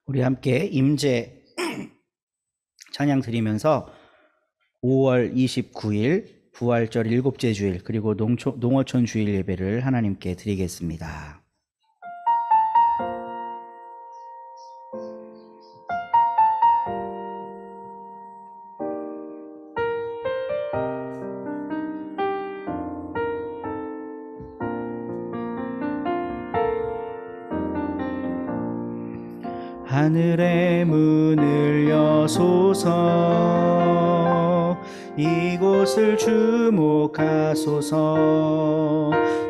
우리 함께 임재 찬양 드리면서 5월 29일 부활절 일곱째 주일 그리고 농어촌 주일 예배를 하나님께 드리겠습니다. 하늘의 문을 여소서, 이곳을 주목하소서.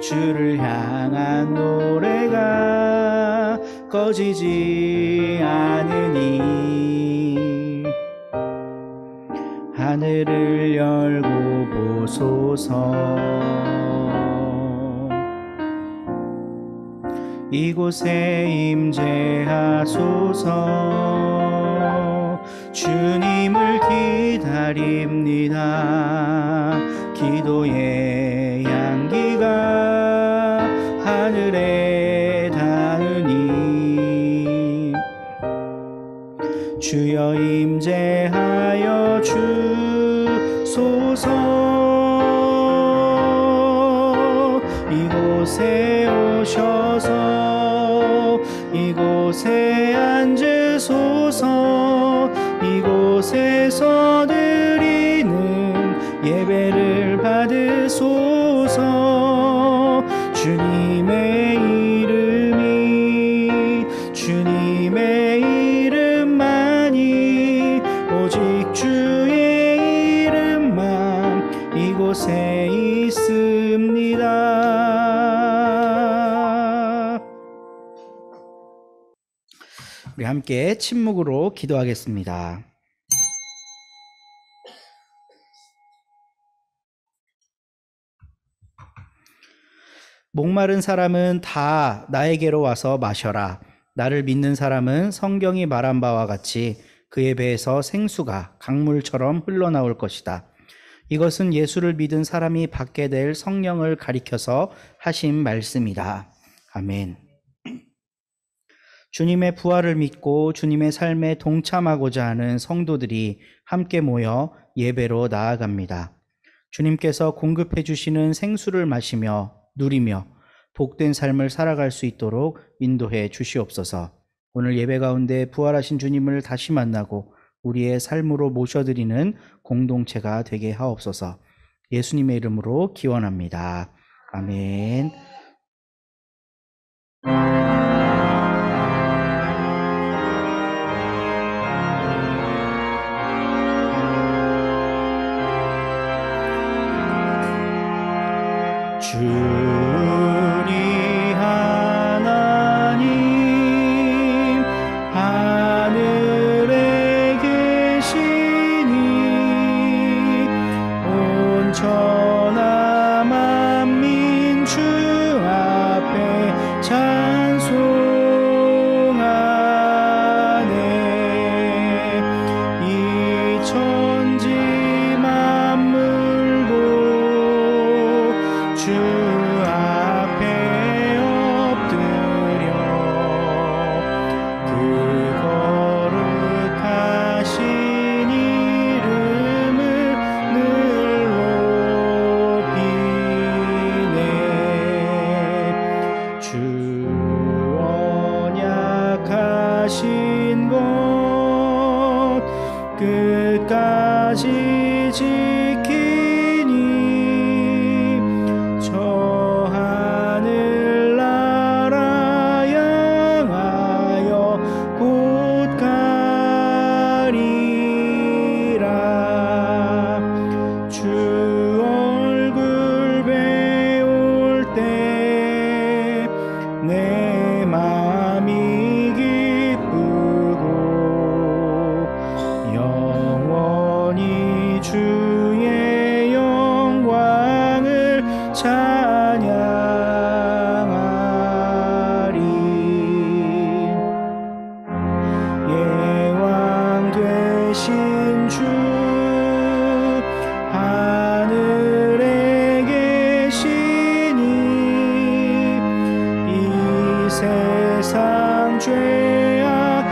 주를 향한 노래가 꺼지지 않으니 하늘을 열고 보소서. 이곳에 임재하소서. 주님을 기다립니다. 기도의 향기가 하늘에 닿으니 주여 임재하여 주소서. 이곳에 오셔서 이곳에 앉으소서. 이곳에서 드리는 예배를 받으소서. 주님의 이름만이 오직 주의 이름만 이곳에 있습니다. 우리 함께 침묵으로 기도하겠습니다. 목마른 사람은 다 나에게로 와서 마셔라. 나를 믿는 사람은 성경이 말한 바와 같이 그의 배에서 생수가 강물처럼 흘러나올 것이다. 이것은 예수를 믿은 사람이 받게 될 성령을 가리켜서 하신 말씀이다. 아멘. 주님의 부활을 믿고 주님의 삶에 동참하고자 하는 성도들이 함께 모여 예배로 나아갑니다. 주님께서 공급해 주시는 생수를 마시며 누리며 복된 삶을 살아갈 수 있도록 인도해 주시옵소서. 오늘 예배 가운데 부활하신 주님을 다시 만나고 우리의 삶으로 모셔드리는 공동체가 되게 하옵소서. 예수님의 이름으로 기원합니다. 아멘. 주리 하나님 하늘에 계시니 온 천하 만민 주 앞에 찬송하네. 이 천지 만물도 주 앞에 엎드려 그 거룩하신 이름을 늘 높이네. 주 언약하신 것 끝까지 지키니 저 하늘나라 향하여 곧 가리라. 주 얼굴 배울 때 내 마음이 기쁘고 영원히 주의 영광을 찬양하리. 예왕 되신 주 하늘에 계시니 이 세상 죄악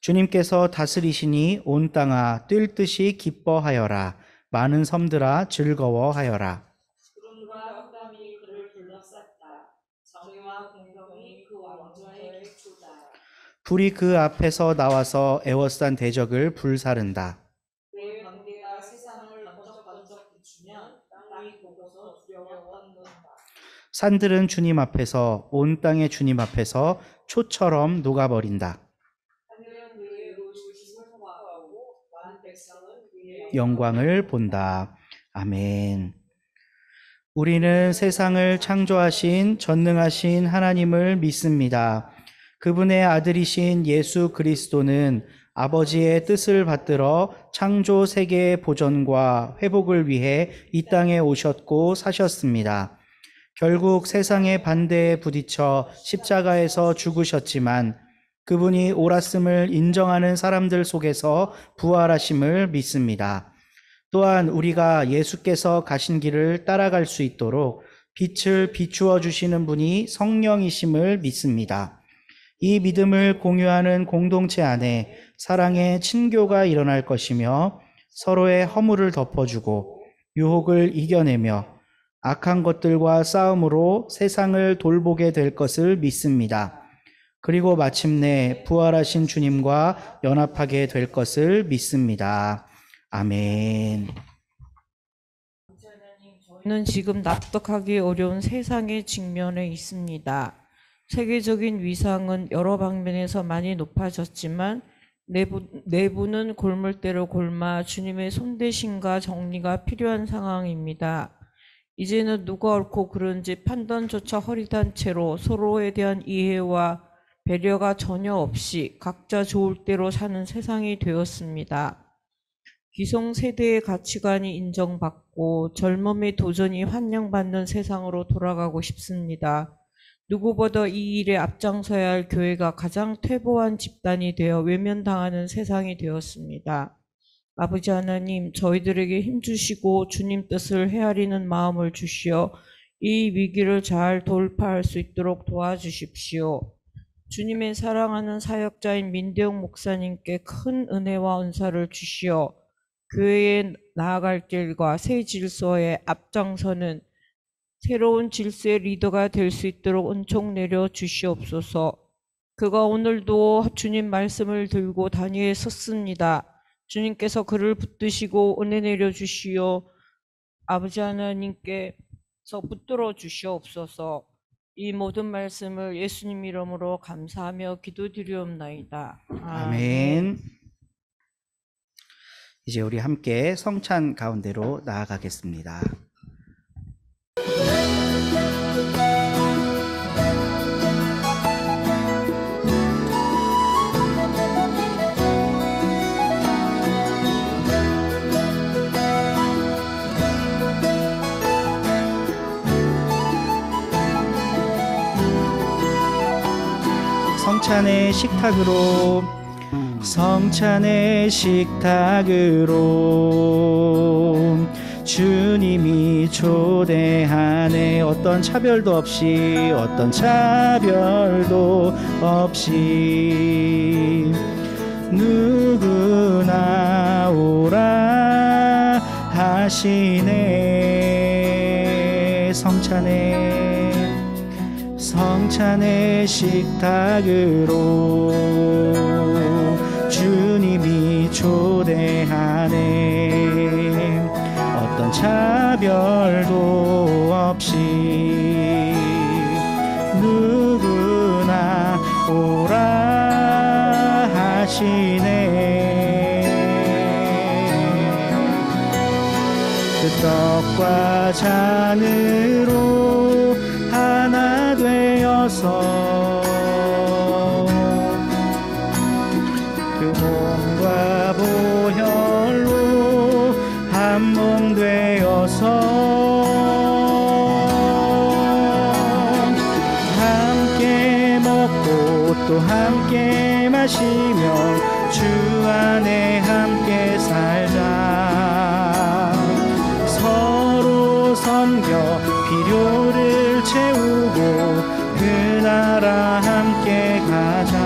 주님께서 다스리시니 온 땅아 뛸 듯이 기뻐하여라. 많은 섬들아 즐거워하여라. 구름과 흑암이 그를 둘러쌌다. 정의와 공평이 그 왕좌의 기초다. 불이 그 앞에서 나와서 에워싼 대적을 불사른다. 그의 번개가 세상을 번쩍번쩍 비추면 땅이 보고서 두려워 떨는다. 산들은 주님 앞에서, 온 땅의 주님 앞에서 초처럼 녹아버린다. 하늘은 그의 의로우심을 선포하고 많은 백성은 그의 영광을 본다. 아멘. 우리는 세상을 창조하신 전능하신 하나님을 믿습니다. 그분의 아들이신 예수 그리스도는 아버지의 뜻을 받들어 창조 세계의 보존과 회복을 위해 이 땅에 오셨고 사셨습니다. 결국 세상의 반대에 부딪혀 십자가에서 죽으셨지만 그분이 옳았음을 인정하는 사람들 속에서 부활하심을 믿습니다. 또한 우리가 예수께서 가신 길을 따라갈 수 있도록 빛을 비추어 주시는 분이 성령이심을 믿습니다. 이 믿음을 공유하는 공동체 안에 사랑의 친교가 일어날 것이며 서로의 허물을 덮어주고 유혹을 이겨내며 악한 것들과 싸움으로 세상을 돌보게 될 것을 믿습니다. 그리고 마침내 부활하신 주님과 연합하게 될 것을 믿습니다. 아멘. 저희는 지금 납득하기 어려운 세상의 직면에 있습니다. 세계적인 위상은 여러 방면에서 많이 높아졌지만 내부는 골물대로 골마 주님의 손대심과 정리가 필요한 상황입니다. 이제는 누가 옳고 그른지 판단조차 허리단 채로 서로에 대한 이해와 배려가 전혀 없이 각자 좋을 대로 사는 세상이 되었습니다. 기성세대의 가치관이 인정받고 젊음의 도전이 환영받는 세상으로 돌아가고 싶습니다. 누구보다 이 일에 앞장서야 할 교회가 가장 퇴보한 집단이 되어 외면당하는 세상이 되었습니다. 아버지 하나님, 저희들에게 힘주시고 주님 뜻을 헤아리는 마음을 주시어 이 위기를 잘 돌파할 수 있도록 도와주십시오. 주님의 사랑하는 사역자인 민대웅 목사님께 큰 은혜와 은사를 주시어 교회에 나아갈 길과 새 질서에 앞장서는 새로운 질서의 리더가 될 수 있도록 은총 내려 주시옵소서. 그가 오늘도 주님 말씀을 들고 단위에 섰습니다. 주님께서 그를 붙드시고 은혜 내려 주시어 아버지 하나님께서 붙들어 주시옵소서. 이 모든 말씀을 예수님 이름으로 감사하며 기도드리옵나이다. 아멘. 이제 우리 함께 성찬 가운데로 나아가겠습니다. 성찬의 식탁으로 주님이 초대하네. 어떤 차별도 없이 누구나 오라 하시네. 성찬의 식탁으로 주님이 초대하네. 어떤 차별도 없이 누구나 오라 하시네. 그 떡과 잔으로 하나 되어서 그 몸과 보혈로 한 몸 되어서 함께 먹고 또 함께 마시며 주 안에 함께 살자. 서로 섬겨 필요를 채우고 그 나라 함께 가자.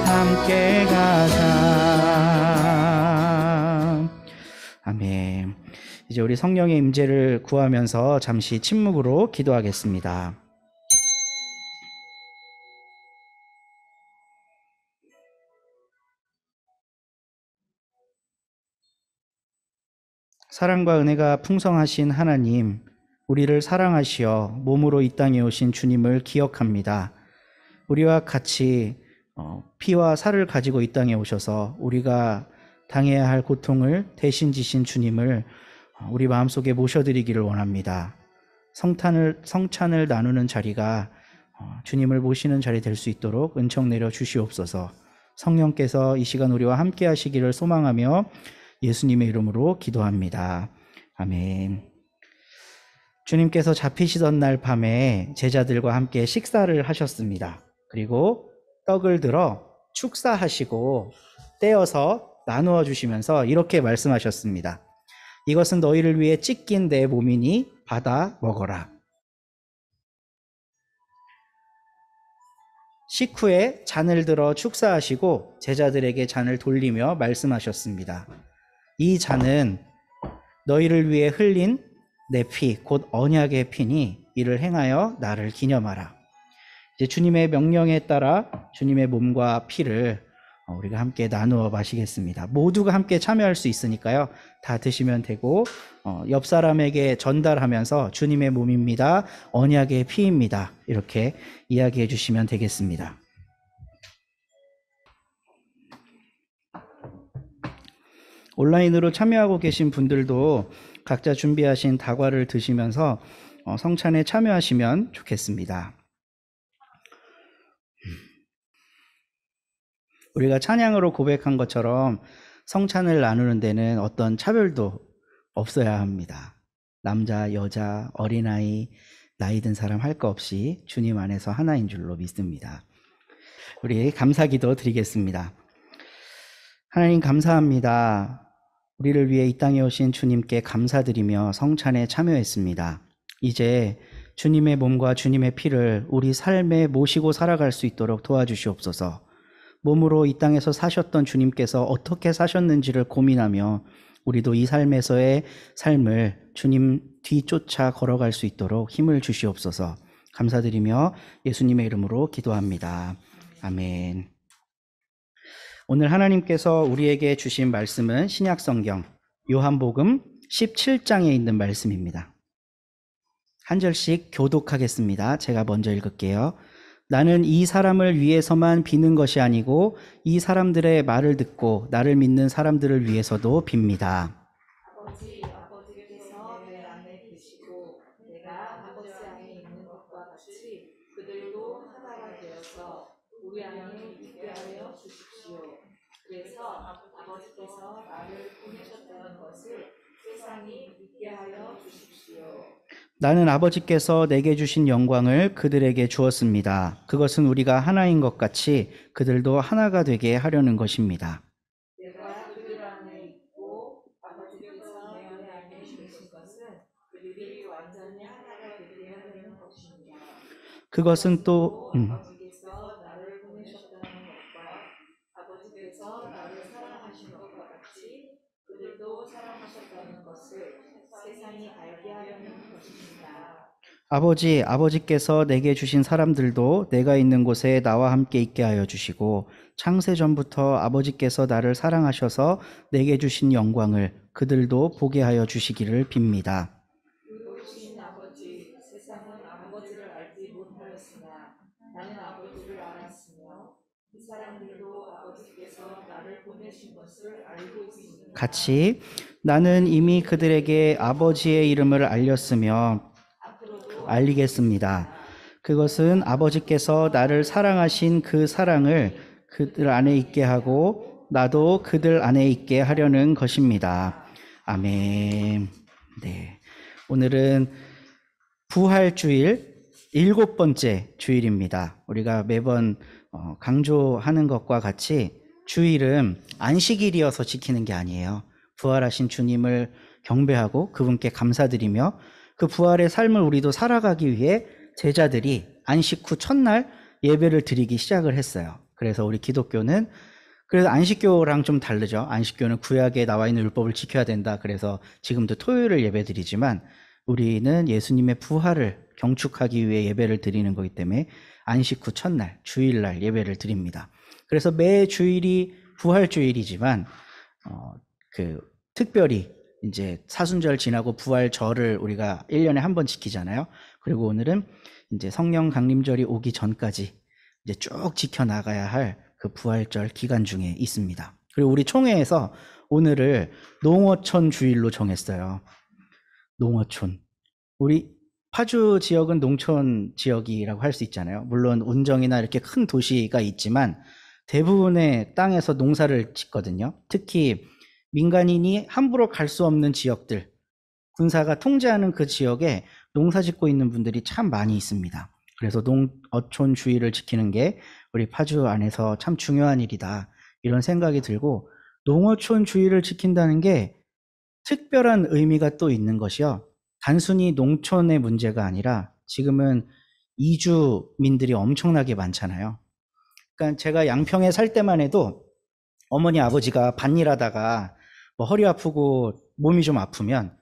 함께 함께 가자. 아멘. 이제 우리 성령의 임재를 구하면서 잠시 침묵으로 기도하겠습니다. 사랑과 은혜가 풍성하신 하나님, 우리를 사랑하시어 몸으로 이 땅에 오신 주님을 기억합니다. 우리와 같이 피와 살을 가지고 이 땅에 오셔서 우리가 당해야 할 고통을 대신 지신 주님을 우리 마음속에 모셔드리기를 원합니다. 성찬을 나누는 자리가 주님을 모시는 자리 될 수 있도록 은총 내려 주시옵소서. 성령께서 이 시간 우리와 함께 하시기를 소망하며 예수님의 이름으로 기도합니다. 아멘. 주님께서 잡히시던 날 밤에 제자들과 함께 식사를 하셨습니다. 그리고 떡을 들어 축사하시고 떼어서 나누어 주시면서 이렇게 말씀하셨습니다. 이것은 너희를 위해 찢긴 내 몸이니 받아 먹어라. 식후에 잔을 들어 축사하시고 제자들에게 잔을 돌리며 말씀하셨습니다. 이 잔은 너희를 위해 흘린 내 피, 곧 언약의 피니 이를 행하여 나를 기념하라. 이제 주님의 명령에 따라 주님의 몸과 피를 우리가 함께 나누어 마시겠습니다. 모두가 함께 참여할 수 있으니까요. 다 드시면 되고 옆 사람에게 전달하면서 주님의 몸입니다. 언약의 피입니다. 이렇게 이야기해 주시면 되겠습니다. 온라인으로 참여하고 계신 분들도 각자 준비하신 다과를 드시면서 성찬에 참여하시면 좋겠습니다. 우리가 찬양으로 고백한 것처럼 성찬을 나누는 데는 어떤 차별도 없어야 합니다. 남자, 여자, 어린아이, 나이 든 사람 할 거 없이 주님 안에서 하나인 줄로 믿습니다. 우리 감사기도 드리겠습니다. 하나님 감사합니다. 우리를 위해 이 땅에 오신 주님께 감사드리며 성찬에 참여했습니다. 이제 주님의 몸과 주님의 피를 우리 삶에 모시고 살아갈 수 있도록 도와주시옵소서. 몸으로 이 땅에서 사셨던 주님께서 어떻게 사셨는지를 고민하며 우리도 이 삶에서의 삶을 주님 뒤쫓아 걸어갈 수 있도록 힘을 주시옵소서. 감사드리며 예수님의 이름으로 기도합니다. 아멘. 오늘 하나님께서 우리에게 주신 말씀은 신약성경 요한복음 17장에 있는 말씀입니다. 한 절씩 교독하겠습니다. 제가 먼저 읽을게요. 나는 이 사람을 위해서만 비는 것이 아니고 이 사람들의 말을 듣고 나를 믿는 사람들을 위해서도 빕니다. 아버지께서 내 안에 계시고 내가 아버지 안에 있는 것과 같이 그들도 하나가 되어서 우리 안에 있게 하여 주십시오. 그래서 아버지께서 나를 보내셨다는 것을 세상이 믿게 하여 주십시오. 나는 아버지께서 내게 주신 영광을 그들에게 주었습니다. 그것은 우리가 하나인 것 같이 그들도 하나가 되게 하려는 것입니다. 내가 그들 안에 있고 아버지께서 내 안에 계신 것은 그들이 완전히 하나가 되게 하려는 것입니다. 그것은 또 아버지께서 나를 보내셨다는 것과 아버지께서 나를 사랑하신 것과 같이 그들도 사랑하셨다는 것을 세상이 알게 하려는 것입니다. 아버지께서 내게 주신 사람들도 내가 있는 곳에 나와 함께 있게 하여 주시고 창세전부터 아버지께서 나를 사랑하셔서 내게 주신 영광을 그들도 보게 하여 주시기를 빕니다. 의로우신 아버지, 세상은 아버지를 알지 못하였으나 나는 아버지를 알았으며 이 사람들도 아버지께서 나를 보내신 것을 알고 있습니다. 같이 나는 이미 그들에게 아버지의 이름을 알렸으며 알리겠습니다. 그것은 아버지께서 나를 사랑하신 그 사랑을 그들 안에 있게 하고 나도 그들 안에 있게 하려는 것입니다. 아멘. 네. 오늘은 부활주일 7번째 주일입니다. 우리가 매번 강조하는 것과 같이 주일은 안식일이어서 지키는 게 아니에요. 부활하신 주님을 경배하고 그분께 감사드리며 그 부활의 삶을 우리도 살아가기 위해 제자들이 안식 후 첫날 예배를 드리기 시작을 했어요. 그래서 우리 기독교는 그래서 안식교랑 좀 다르죠. 안식교는 구약에 나와 있는 율법을 지켜야 된다. 그래서 지금도 토요일을 예배드리지만 우리는 예수님의 부활을 경축하기 위해 예배를 드리는 거기 때문에 안식 후 첫날, 주일날 예배를 드립니다. 그래서 매 주일이 부활주일이지만 특별히 이제 사순절 지나고 부활절을 우리가 1년에 한 번 지키잖아요. 그리고 오늘은 이제 성령 강림절이 오기 전까지 이제 쭉 지켜나가야 할 그 부활절 기간 중에 있습니다. 그리고 우리 총회에서 오늘을 농어촌 주일로 정했어요. 농어촌. 우리 파주 지역은 농촌 지역이라고 할 수 있잖아요. 물론 운정이나 이렇게 큰 도시가 있지만 대부분의 땅에서 농사를 짓거든요. 특히 민간인이 함부로 갈 수 없는 지역들, 군사가 통제하는 그 지역에 농사 짓고 있는 분들이 참 많이 있습니다. 그래서 농어촌 주의를 지키는 게 우리 파주 안에서 참 중요한 일이다. 이런 생각이 들고 농어촌 주의를 지킨다는 게 특별한 의미가 또 있는 것이요. 단순히 농촌의 문제가 아니라 지금은 이주민들이 엄청나게 많잖아요. 그러니까 제가 양평에 살 때만 해도 어머니 아버지가 밭일하다가 뭐 허리 아프고 몸이 좀 아프면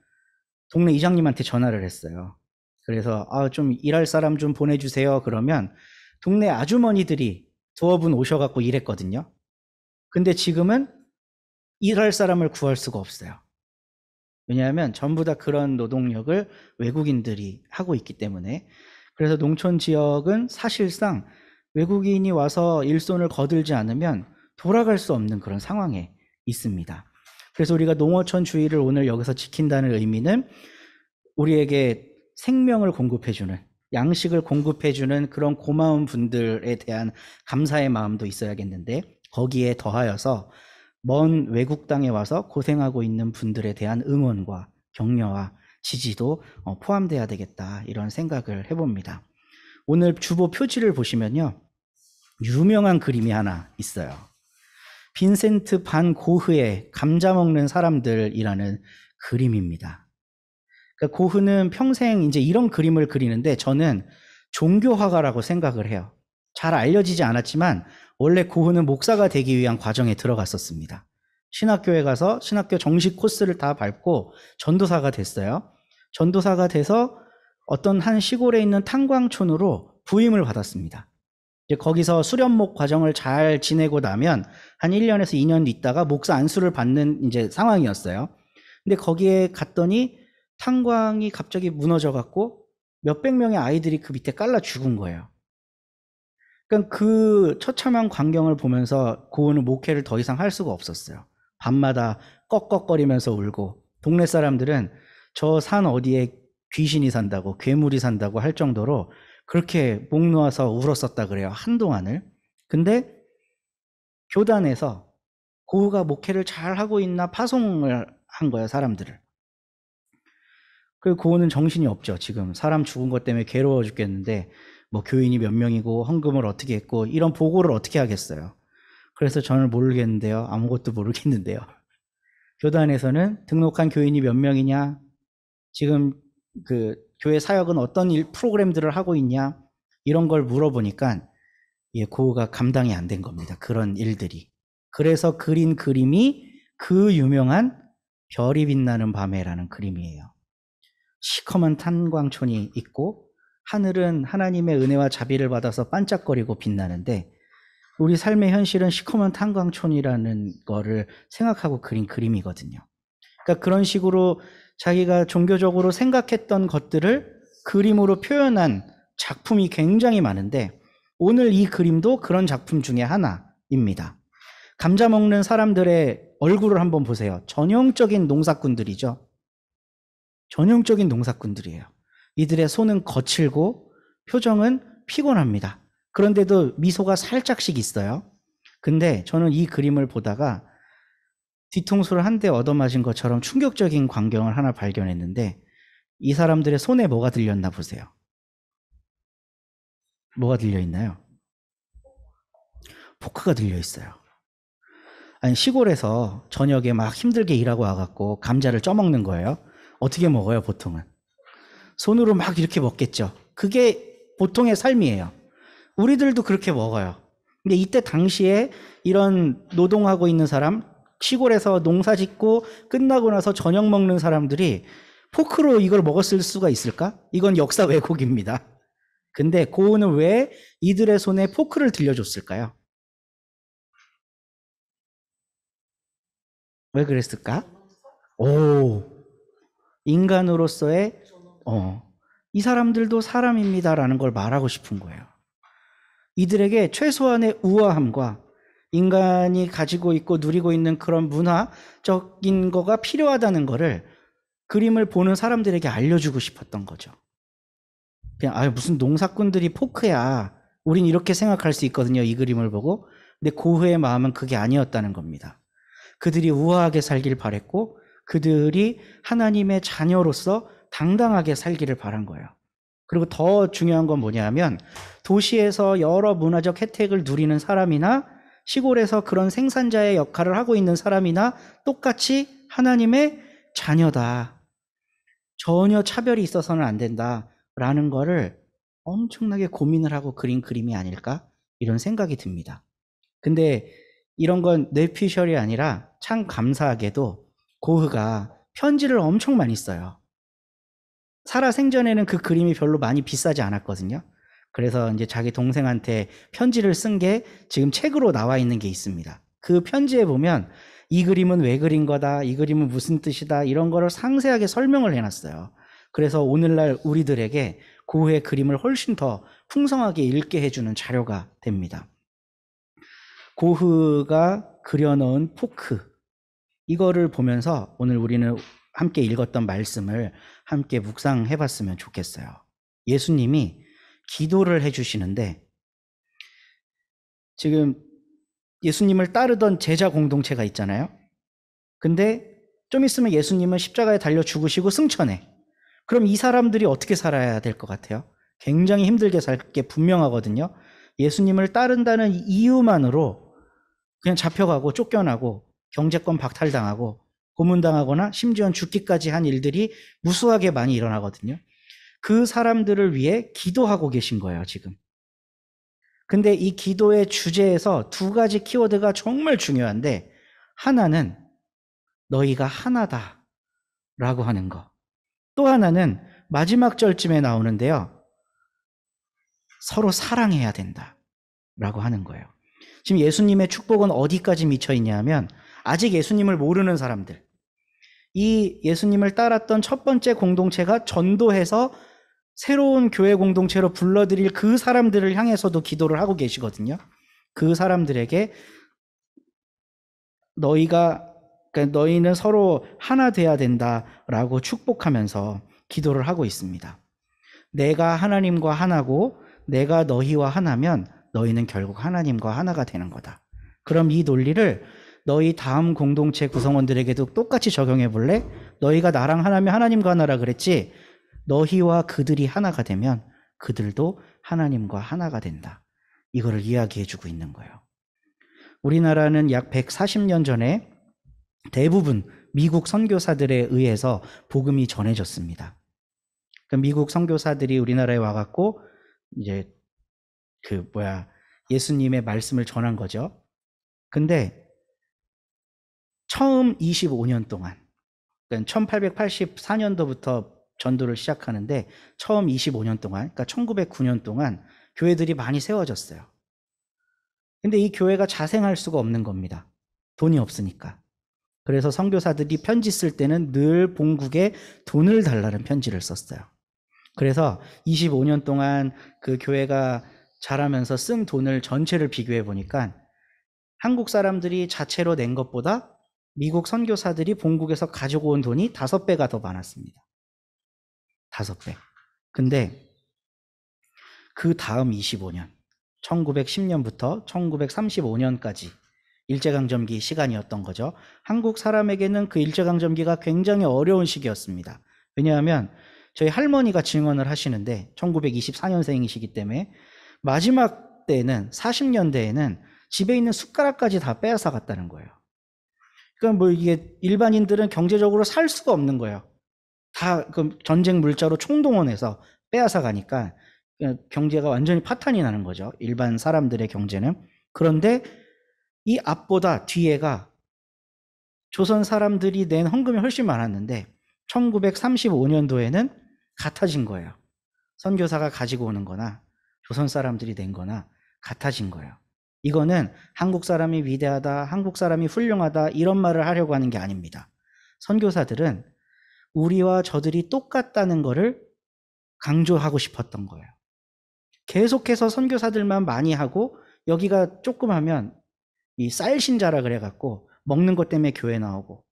동네 이장님한테 전화를 했어요. 그래서 좀 일할 사람 좀 보내주세요. 그러면 동네 아주머니들이 두어 분 오셔갖고 일했거든요. 근데 지금은 일할 사람을 구할 수가 없어요. 왜냐하면 전부 다 그런 노동력을 외국인들이 하고 있기 때문에. 그래서 농촌 지역은 사실상 외국인이 와서 일손을 거들지 않으면 돌아갈 수 없는 그런 상황에 있습니다. 그래서 우리가 농어촌 주의를 오늘 여기서 지킨다는 의미는 우리에게 생명을 공급해주는, 양식을 공급해주는 그런 고마운 분들에 대한 감사의 마음도 있어야겠는데, 거기에 더하여서 먼 외국 땅에 와서 고생하고 있는 분들에 대한 응원과 격려와 지지도 포함돼야 되겠다, 이런 생각을 해봅니다. 오늘 주보 표지를 보시면요, 유명한 그림이 하나 있어요. 빈센트 반 고흐의 감자 먹는 사람들이라는 그림입니다. 그러니까 고흐는 평생 이제 이런 그림을 그리는데 저는 종교화가라고 생각을 해요. 잘 알려지지 않았지만 원래 고흐는 목사가 되기 위한 과정에 들어갔었습니다. 신학교에 가서 신학교 정식 코스를 다 밟고 전도사가 됐어요. 전도사가 돼서 어떤 한 시골에 있는 탄광촌으로 부임을 받았습니다. 이제 거기서 수련목 과정을 잘 지내고 나면 한 1년에서 2년 있다가 목사 안수를 받는 이제 상황이었어요. 근데 거기에 갔더니 탄광이 갑자기 무너져 갖고 몇백 명의 아이들이 그 밑에 깔라 죽은 거예요. 그러니까 그 처참한 광경을 보면서 고흐는 목회를 더 이상 할 수가 없었어요. 밤마다 꺽꺽거리면서 울고, 동네 사람들은 저 산 어디에 귀신이 산다고, 괴물이 산다고 할 정도로 그렇게 목 놓아서 울었었다 그래요, 한동안을. 근데 교단에서 고흐가 목회를 잘 하고 있나 파송을 한 거예요, 사람들을. 그 고흐는 정신이 없죠. 지금 사람 죽은 것 때문에 괴로워 죽겠는데 뭐 교인이 몇 명이고 헌금을 어떻게 했고 이런 보고를 어떻게 하겠어요. 그래서 저는 모르겠는데요. 아무것도 모르겠는데요. 교단에서는 등록한 교인이 몇 명이냐, 지금 그 교회 사역은 어떤 프로그램들을 하고 있냐, 이런 걸 물어보니까 고흐가 감당이 안 된 겁니다. 그런 일들이. 그래서 그린 그림이 그 유명한 별이 빛나는 밤에라는 그림이에요. 시커먼 탄광촌이 있고 하늘은 하나님의 은혜와 자비를 받아서 반짝거리고 빛나는데 우리 삶의 현실은 시커먼 탄광촌이라는 거를 생각하고 그린 그림이거든요. 그러니까 그런 식으로 자기가 종교적으로 생각했던 것들을 그림으로 표현한 작품이 굉장히 많은데 오늘 이 그림도 그런 작품 중에 하나입니다. 감자 먹는 사람들의 얼굴을 한번 보세요. 전형적인 농사꾼들이죠. 전형적인 농사꾼들이에요. 이들의 손은 거칠고 표정은 피곤합니다. 그런데도 미소가 살짝씩 있어요. 근데 저는 이 그림을 보다가 뒤통수를 한 대 얻어맞은 것처럼 충격적인 광경을 하나 발견했는데 이 사람들의 손에 뭐가 들렸나 보세요. 뭐가 들려있나요? 포크가 들려있어요. 아니, 시골에서 저녁에 막 힘들게 일하고 와갖고 감자를 쪄먹는 거예요. 어떻게 먹어요, 보통은? 손으로 막 이렇게 먹겠죠. 그게 보통의 삶이에요. 우리들도 그렇게 먹어요. 근데 이때 당시에 이런 노동하고 있는 사람, 시골에서 농사 짓고 끝나고 나서 저녁 먹는 사람들이 포크로 이걸 먹었을 수가 있을까? 이건 역사 왜곡입니다. 근데 고흐는 왜 이들의 손에 포크를 들려줬을까요? 왜 그랬을까? 오, 인간으로서의 이 사람들도 사람입니다라는 걸 말하고 싶은 거예요. 이들에게 최소한의 우아함과 인간이 가지고 있고 누리고 있는 그런 문화적인 거가 필요하다는 거를 그림을 보는 사람들에게 알려주고 싶었던 거죠. 그냥 무슨 농사꾼들이 포크야. 우린 이렇게 생각할 수 있거든요. 이 그림을 보고. 근데 고흐의 마음은 그게 아니었다는 겁니다. 그들이 우아하게 살길 바랬고 그들이 하나님의 자녀로서 당당하게 살기를 바란 거예요. 그리고 더 중요한 건 뭐냐면 도시에서 여러 문화적 혜택을 누리는 사람이나 시골에서 그런 생산자의 역할을 하고 있는 사람이나 똑같이 하나님의 자녀다. 전혀 차별이 있어서는 안 된다라는 거를 엄청나게 고민을 하고 그린 그림이 아닐까? 이런 생각이 듭니다. 근데 이런 건 뇌피셜이 아니라 참 감사하게도 고흐가 편지를 엄청 많이 써요. 살아 생전에는 그 그림이 별로 많이 비싸지 않았거든요. 그래서 이제 자기 동생한테 편지를 쓴 게 지금 책으로 나와 있는 게 있습니다. 그 편지에 보면 이 그림은 왜 그린 거다, 이 그림은 무슨 뜻이다, 이런 거를 상세하게 설명을 해놨어요. 그래서 오늘날 우리들에게 고흐의 그림을 훨씬 더 풍성하게 읽게 해주는 자료가 됩니다. 고흐가 그려놓은 포크, 이거를 보면서 오늘 우리는 함께 읽었던 말씀을 함께 묵상해 봤으면 좋겠어요. 예수님이 기도를 해주시는데 지금 예수님을 따르던 제자 공동체가 있잖아요. 근데 좀 있으면 예수님은 십자가에 달려 죽으시고 승천해. 그럼 이 사람들이 어떻게 살아야 될 것 같아요? 굉장히 힘들게 살 게 분명하거든요. 예수님을 따른다는 이유만으로 그냥 잡혀가고 쫓겨나고 경제권 박탈당하고 고문당하거나 심지어는 죽기까지 한 일들이 무수하게 많이 일어나거든요. 그 사람들을 위해 기도하고 계신 거예요, 지금. 근데 이 기도의 주제에서 두 가지 키워드가 정말 중요한데 하나는 너희가 하나다 라고 하는 거. 또 하나는 마지막 절쯤에 나오는데요. 서로 사랑해야 된다 라고 하는 거예요. 지금 예수님의 축복은 어디까지 미쳐 있냐면 아직 예수님을 모르는 사람들, 이 예수님을 따랐던 첫 번째 공동체가 전도해서 새로운 교회 공동체로 불러들일 그 사람들을 향해서도 기도를 하고 계시거든요. 그 사람들에게 너희는 서로 하나 돼야 된다라고 축복하면서 기도를 하고 있습니다. 내가 하나님과 하나고 내가 너희와 하나면 너희는 결국 하나님과 하나가 되는 거다. 그럼 이 논리를 너희 다음 공동체 구성원들에게도 똑같이 적용해 볼래? 너희가 나랑 하나면 하나님과 하나라 그랬지? 너희와 그들이 하나가 되면 그들도 하나님과 하나가 된다. 이거를 이야기해 주고 있는 거예요. 우리나라는 약 140년 전에 대부분 미국 선교사들에 의해서 복음이 전해졌습니다. 그 미국 선교사들이 우리나라에 와갖고 이제 예수님의 말씀을 전한 거죠. 근데 처음 25년 동안, 그러니까 1884년도부터 전도를 시작하는데 처음 25년 동안, 그러니까 1909년 동안 교회들이 많이 세워졌어요. 근데 이 교회가 자생할 수가 없는 겁니다. 돈이 없으니까. 그래서 선교사들이 편지 쓸 때는 늘 본국에 돈을 달라는 편지를 썼어요. 그래서 25년 동안 그 교회가 자라면서 쓴 돈을 전체를 비교해 보니까 한국 사람들이 자체로 낸 것보다 미국 선교사들이 본국에서 가지고 온 돈이 5배가 더 많았습니다. 5배. 근데 그 다음 25년, 1910년부터 1935년까지 일제강점기 시간이었던 거죠. 한국 사람에게는 그 일제강점기가 굉장히 어려운 시기였습니다. 왜냐하면 저희 할머니가 증언을 하시는데 1924년생이시기 때문에 마지막 때는 40년대에는 집에 있는 숟가락까지 다 빼앗아 갔다는 거예요. 그러니까 이게 일반인들은 경제적으로 살 수가 없는 거예요. 다 그 전쟁 물자로 총동원해서 빼앗아 가니까 경제가 완전히 파탄이 나는 거죠. 일반 사람들의 경제는. 그런데 이 앞보다 뒤에가 조선 사람들이 낸 헌금이 훨씬 많았는데 1935년도에는 같아진 거예요. 선교사가 가지고 오는 거나 조선 사람들이 낸 거나 같아진 거예요. 이거는 한국 사람이 위대하다, 한국 사람이 훌륭하다 이런 말을 하려고 하는 게 아닙니다. 선교사들은 우리와 저들이 똑같다는 거를 강조하고 싶었던 거예요. 계속해서 선교사들만 많이 하고 여기가 조금 하면 이 쌀신자라 그래갖고 먹는 것 때문에 교회 나오고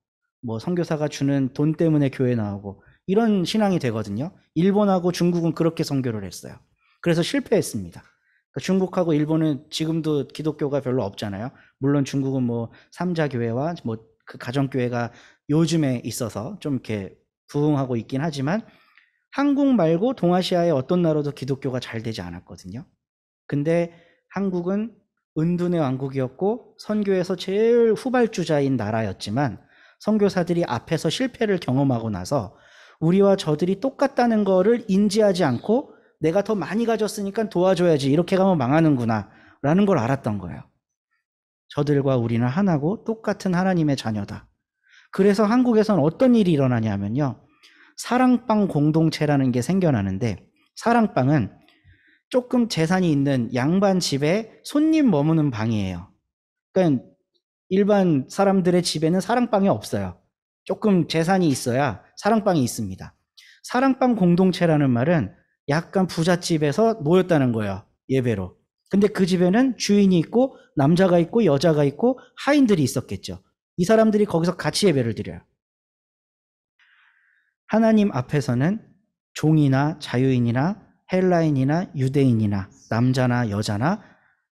뭐 선교사가 주는 돈 때문에 교회 나오고 이런 신앙이 되거든요. 일본하고 중국은 그렇게 선교를 했어요. 그래서 실패했습니다. 그러니까 중국하고 일본은 지금도 기독교가 별로 없잖아요. 물론 중국은 뭐 삼자교회와 뭐 그 가정교회가 요즘에 있어서 좀 이렇게 부흥하고 있긴 하지만 한국 말고 동아시아의 어떤 나라도 기독교가 잘 되지 않았거든요. 근데 한국은 은둔의 왕국이었고 선교에서 제일 후발주자인 나라였지만 선교사들이 앞에서 실패를 경험하고 나서 우리와 저들이 똑같다는 거를 인지하지 않고 내가 더 많이 가졌으니까 도와줘야지 이렇게 가면 망하는구나 라는 걸 알았던 거예요. 저들과 우리는 하나고 똑같은 하나님의 자녀다. 그래서 한국에서는 어떤 일이 일어나냐면요. 사랑방 공동체라는 게 생겨나는데 사랑방은 조금 재산이 있는 양반 집에 손님 머무는 방이에요. 그러니까 일반 사람들의 집에는 사랑방이 없어요. 조금 재산이 있어야 사랑방이 있습니다. 사랑방 공동체라는 말은 약간 부잣집에서 모였다는 거예요. 예배로. 근데 그 집에는 주인이 있고 남자가 있고 여자가 있고 하인들이 있었겠죠. 이 사람들이 거기서 같이 예배를 드려요. 하나님 앞에서는 종이나 자유인이나 헬라인이나 유대인이나 남자나 여자나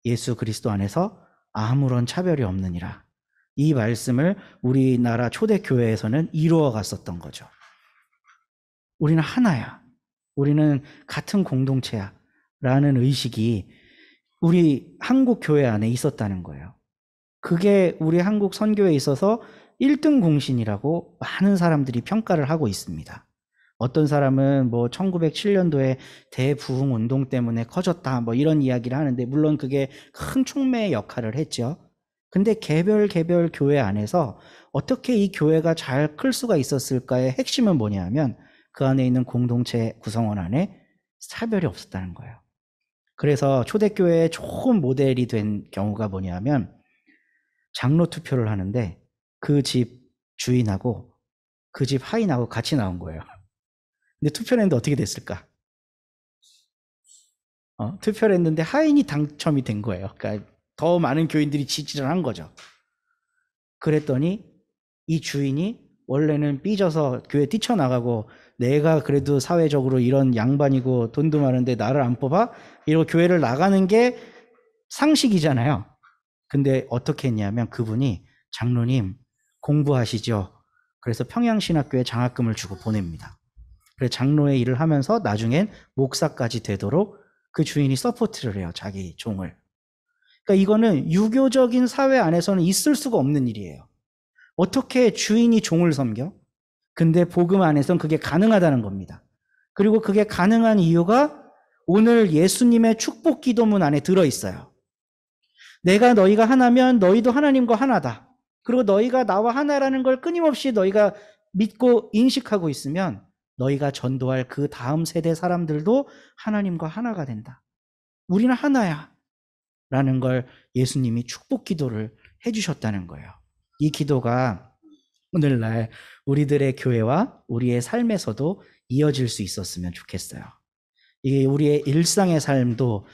예수 그리스도 안에서 아무런 차별이 없느니라. 이 말씀을 우리나라 초대교회에서는 이루어 갔었던 거죠. 우리는 하나야. 우리는 같은 공동체야. 라는 의식이 우리 한국 교회 안에 있었다는 거예요. 그게 우리 한국 선교에 있어서 1등 공신이라고 많은 사람들이 평가를 하고 있습니다. 어떤 사람은 뭐 1907년도에 대부흥 운동 때문에 커졌다 뭐 이런 이야기를 하는데 물론 그게 큰 촉매의 역할을 했죠. 근데 개별 교회 안에서 어떻게 이 교회가 잘 클 수가 있었을까의 핵심은 뭐냐면 그 안에 있는 공동체 구성원 안에 차별이 없었다는 거예요. 그래서 초대교회의 좋은 모델이 된 경우가 뭐냐면 장로 투표를 하는데 그 집 주인하고 그 집 하인하고 같이 나온 거예요. 근데 투표를 했는데 어떻게 됐을까? 투표를 했는데 하인이 당첨이 된 거예요. 그러니까 더 많은 교인들이 지지를 한 거죠. 그랬더니 이 주인이 원래는 삐져서 교회 뛰쳐나가고 내가 그래도 사회적으로 이런 양반이고 돈도 많은데 나를 안 뽑아? 이러고 교회를 나가는 게 상식이잖아요. 근데 어떻게 했냐면 그분이 장로님 공부하시죠. 그래서 평양신학교에 장학금을 주고 보냅니다. 그래서 장로의 일을 하면서 나중엔 목사까지 되도록 그 주인이 서포트를 해요. 자기 종을. 그러니까 이거는 유교적인 사회 안에서는 있을 수가 없는 일이에요. 어떻게 주인이 종을 섬겨? 근데 복음 안에서는 그게 가능하다는 겁니다. 그리고 그게 가능한 이유가 오늘 예수님의 축복 기도문 안에 들어있어요. 내가 너희가 하나면 너희도 하나님과 하나다. 그리고 너희가 나와 하나라는 걸 끊임없이 너희가 믿고 인식하고 있으면 너희가 전도할 그 다음 세대 사람들도 하나님과 하나가 된다. 우리는 하나야. 라는 걸 예수님이 축복 기도를 해주셨다는 거예요. 이 기도가 오늘날 우리들의 교회와 우리의 삶에서도 이어질 수 있었으면 좋겠어요. 이게 우리의 일상의 삶도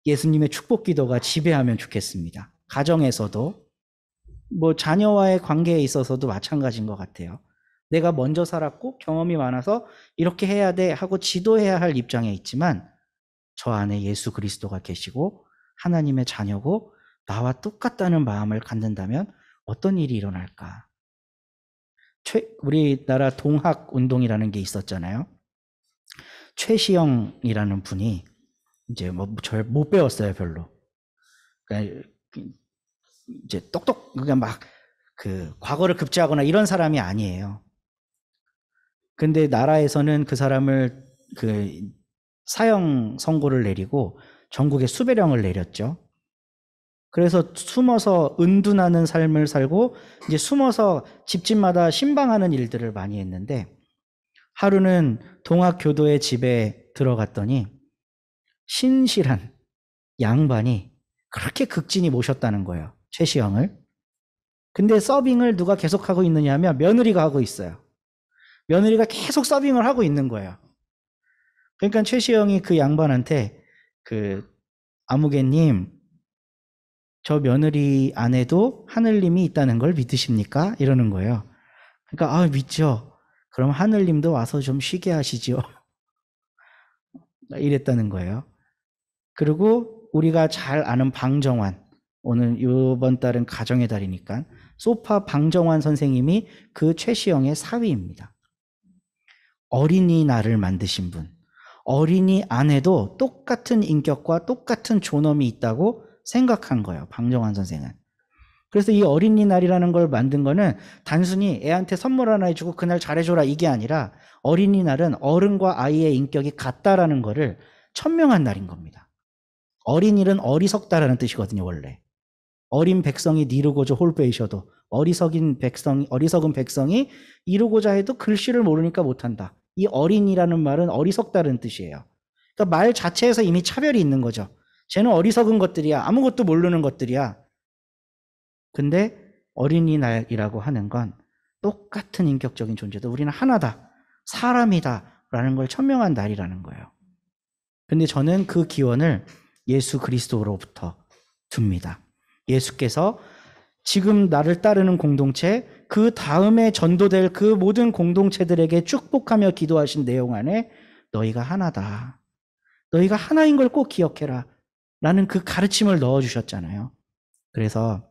예수님의 축복 기도가 지배하면 좋겠습니다. 가정에서도 뭐 자녀와의 관계에 있어서도 마찬가지인 것 같아요. 내가 먼저 살았고 경험이 많아서 이렇게 해야 돼 하고 지도해야 할 입장에 있지만 저 안에 예수 그리스도가 계시고 하나님의 자녀고 나와 똑같다는 마음을 갖는다면 어떤 일이 일어날까? 우리나라 동학운동이라는 게 있었잖아요. 최시영이라는 분이 이제 뭐 절 못 배웠어요 별로. 그러니까 이제 그냥 막 그 과거를 급제하거나 이런 사람이 아니에요. 근데 나라에서는 그 사람을 그 사형 선고를 내리고 전국에 수배령을 내렸죠. 그래서 숨어서 은둔하는 삶을 살고 이제 숨어서 집집마다 신방하는 일들을 많이 했는데 하루는 동학교도의 집에 들어갔더니 신실한 양반이 그렇게 극진히 모셨다는 거예요. 최시영을. 근데 서빙을 누가 계속하고 있느냐 하면 며느리가 하고 있어요. 며느리가 계속 서빙을 하고 있는 거예요. 그러니까 최시영이 그 양반한테 아무개님, 저 며느리 안에도 하늘님이 있다는 걸 믿으십니까? 이러는 거예요. 그러니까 믿죠. 그럼 하늘님도 와서 좀 쉬게 하시죠. 이랬다는 거예요. 그리고 우리가 잘 아는 방정환, 오늘 이번 달은 가정의 달이니까 소파 방정환 선생님이 그 최시영의 사위입니다. 어린이날을 만드신 분. 어린이 안에도 똑같은 인격과 똑같은 존엄이 있다고 생각한 거예요. 방정환 선생은. 그래서 이 어린이날이라는 걸 만든 거는 단순히 애한테 선물 하나 해주고 그날 잘해줘라 이게 아니라 어린이날은 어른과 아이의 인격이 같다라는 거를 천명한 날인 겁니다. 어린이는 어리석다라는 뜻이거든요, 원래. 어린 백성이 이루고자 홀빼이셔도 어리석은 백성이 이루고자 해도 글씨를 모르니까 못한다. 이 어린이라는 말은 어리석다는 뜻이에요. 그러니까 말 자체에서 이미 차별이 있는 거죠. 쟤는 어리석은 것들이야. 아무것도 모르는 것들이야. 근데 어린이날이라고 하는 건 똑같은 인격적인 존재도 우리는 하나다. 사람이다. 라는 걸 천명한 날이라는 거예요. 근데 저는 그 기원을 예수 그리스도로부터 둡니다. 예수께서 지금 나를 따르는 공동체, 그 다음에 전도될 그 모든 공동체들에게 축복하며 기도하신 내용 안에 너희가 하나다. 너희가 하나인 걸 꼭 기억해라. 라는 그 가르침을 넣어주셨잖아요. 그래서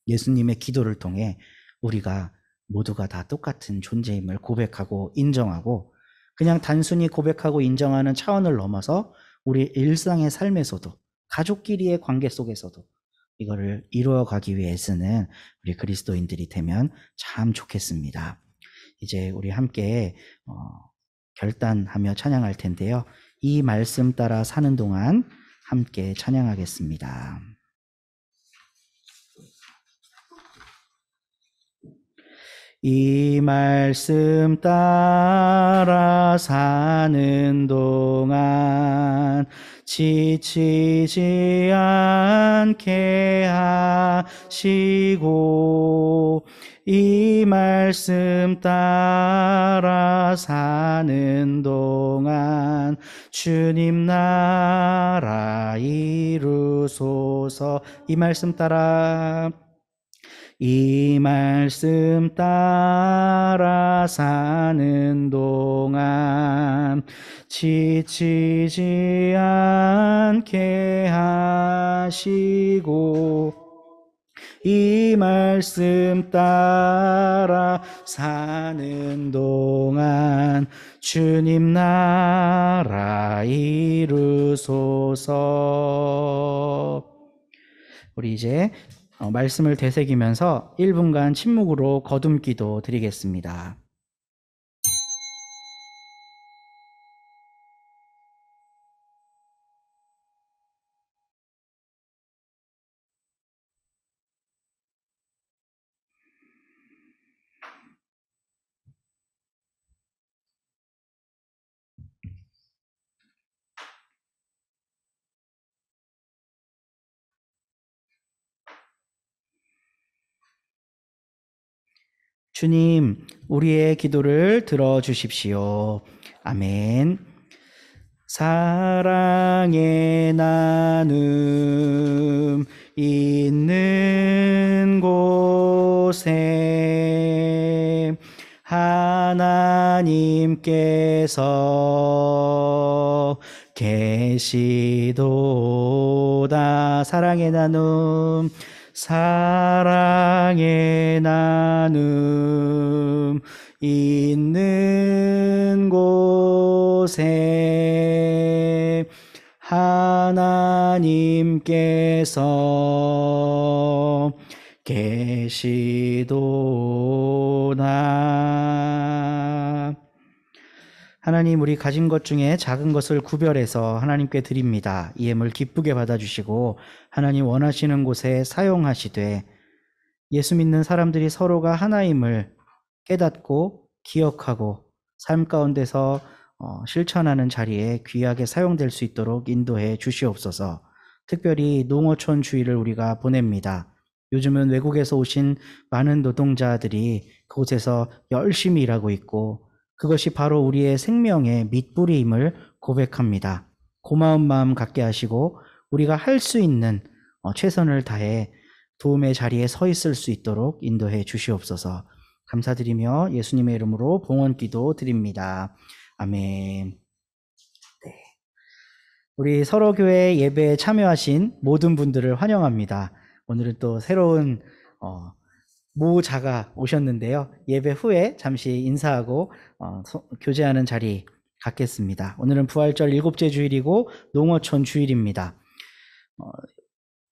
예수님의 기도를 통해 우리가 모두가 다 똑같은 존재임을 고백하고 인정하고 그냥 단순히 고백하고 인정하는 차원을 넘어서 우리 일상의 삶에서도 가족끼리의 관계 속에서도 이거를 이루어가기 위해서는 우리 그리스도인들이 되면 참 좋겠습니다. 이제 우리 함께 결단하며 찬양할 텐데요. 이 말씀 따라 사는 동안 함께 찬양하겠습니다. 이 말씀 따라 사는 동안 지치지 않게 하시고 이 말씀 따라 사는 동안 주님 나라 이루소서. 이 말씀 따라 사는 동안 지치지 않게 하시고 이 말씀 따라 사는 동안 주님 나라 이루소서. 우리 이제 말씀을 되새기면서 1분간 침묵으로 거듭 기도 드리겠습니다. 주님, 우리의 기도를 들어주십시오. 아멘. 사랑의 나눔 있는 곳에 하나님께서 계시도다. 사랑의 나눔 있는 곳에 하나님께서 계시도다. 하나님, 우리 가진 것 중에 작은 것을 구별해서 하나님께 드립니다. 이 예물 기쁘게 받아주시고 하나님 원하시는 곳에 사용하시되 예수 믿는 사람들이 서로가 하나임을 깨닫고 기억하고 삶 가운데서 실천하는 자리에 귀하게 사용될 수 있도록 인도해 주시옵소서. 특별히 농어촌 주일을 우리가 보냅니다. 요즘은 외국에서 오신 많은 노동자들이 그곳에서 열심히 일하고 있고 그것이 바로 우리의 생명의 밑뿌리임을 고백합니다. 고마운 마음 갖게 하시고 우리가 할 수 있는 최선을 다해 도움의 자리에 서 있을 수 있도록 인도해 주시옵소서. 감사드리며 예수님의 이름으로 봉헌기도 드립니다. 아멘. 네. 우리 서로교회 예배에 참여하신 모든 분들을 환영합니다. 오늘은 또 새로운 모자가 오셨는데요. 예배 후에 잠시 인사하고 교제하는 자리 갖겠습니다. 오늘은 부활절 7째 주일이고 농어촌 주일입니다.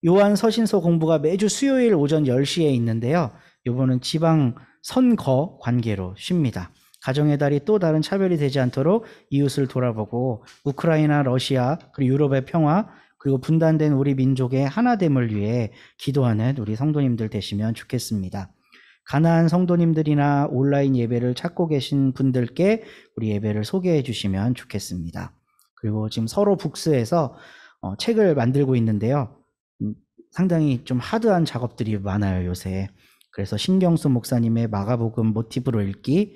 요한 서신서 공부가 매주 수요일 오전 10시에 있는데요. 이번은 지방 선거 관계로 쉽니다. 가정의 달이 또 다른 차별이 되지 않도록 이웃을 돌아보고 우크라이나, 러시아, 그리고 유럽의 평화, 그리고 분단된 우리 민족의 하나됨을 위해 기도하는 우리 성도님들 되시면 좋겠습니다. 가나안 성도님들이나 온라인 예배를 찾고 계신 분들께 우리 예배를 소개해 주시면 좋겠습니다. 그리고 지금 서로 북스에서 책을 만들고 있는데요. 상당히 좀 하드한 작업들이 많아요, 요새. 그래서 신경수 목사님의 마가복음 모티브로 읽기,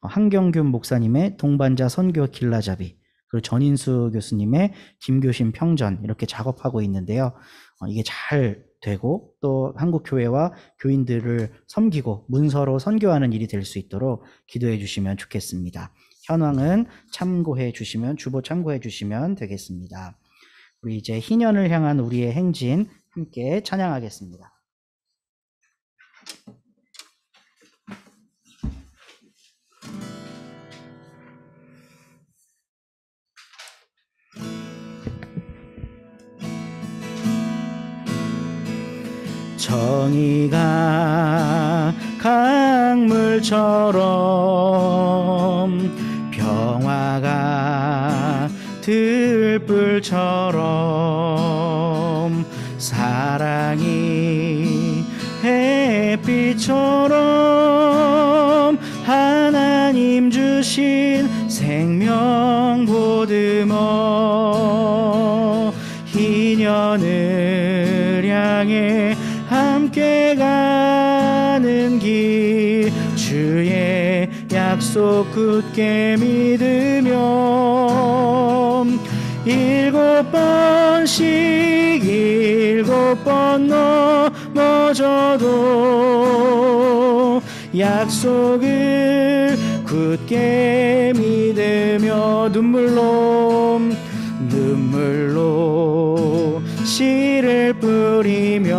한경균 목사님의 동반자 선교 길라잡이, 그리고 전인수 교수님의 김교신 평전, 이렇게 작업하고 있는데요. 이게 잘 되고 또 한국 교회와 교인들을 섬기고 문서로 선교하는 일이 될 수 있도록 기도해 주시면 좋겠습니다. 현황은 참고해 주시면, 주보 참고해 주시면 되겠습니다. 우리 이제 희년을 향한 우리의 행진 함께 찬양하겠습니다. 정의가 강물처럼 평화가 들불처럼 사랑이 햇빛처럼 하나님 주신 생명 보듬어 희년을 향해 함께 가는 길 주의 약속 굳게 믿으며 7번 넘어져도 약속을 굳게 믿으며 눈물로 씨를 뿌리며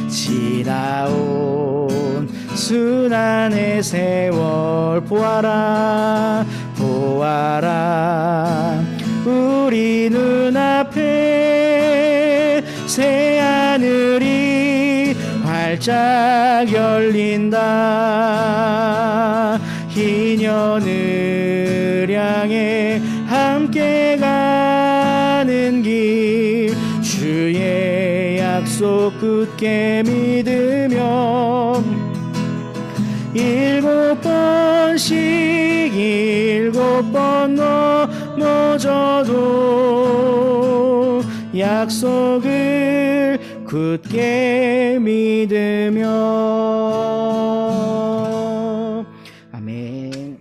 지나온 수난의 세월 보아라 우리 눈앞에 새 하늘이 활짝 열린다. 희년을 향해 함께 가는 길 주의 약속 굳게 믿으며 7번 넘어져도 약속을 굳게 믿으며. 아멘.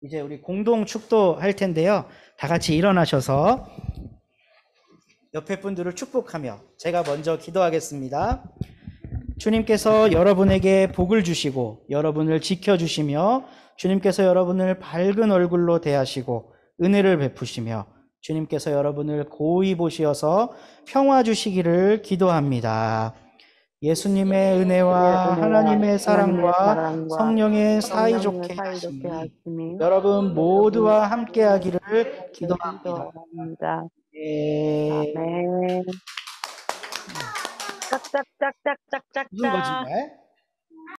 이제 우리 공동 축도할 텐데요. 다 같이 일어나셔서 옆에 분들을 축복하며 제가 먼저 기도하겠습니다. 주님께서 여러분에게 복을 주시고 여러분을 지켜주시며 주님께서 여러분을 밝은 얼굴로 대하시고 은혜를 베푸시며 주님께서 여러분을 고이 보시어서 평화 주시기를 기도합니다. 예수님의 은혜와 하나님의 사랑과 성령의 사이좋게 하심이 여러분 모두와 함께 하기를 기도합니다. 예. 아멘. 짝짝짝짝짝짝짝. 무슨 거짓말?